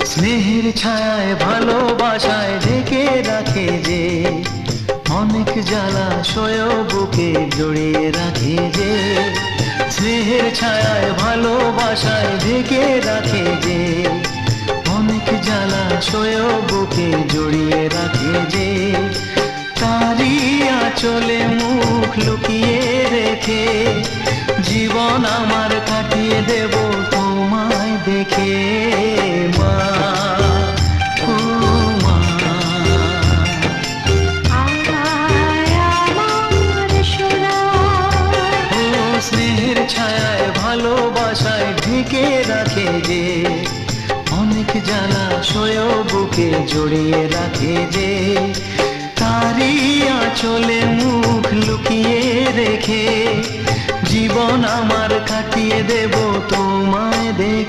স্নেহের ছায়ায় ভালোবাসায় ঢেকে রাখে যে, অনেক জ্বালাশয় বুকে জড়িয়ে রাখে যে। স্নেহের ছায়ায় ভালোবাসায় ঢেকে রাখে যে, অনেক জ্বালাশয় বুকে জড়িয়ে রাখে যে। তারই আঁচলে মুখ লুকিয়ে রেখে জীবন আমার কাটিয়ে দেব তোমায় দেখে। মা, ও মা, ও স্নেহের ছায়ায় ভালোবাসায় ঢেকে রাখে যে, অনেক জ্বালাশয় বুকে জড়িয়ে রাখে যে। তারই আঁচলে মুখ লুকিয়ে রেখে জীবন আমার কাটিয়ে দেব তোমায় দেখে।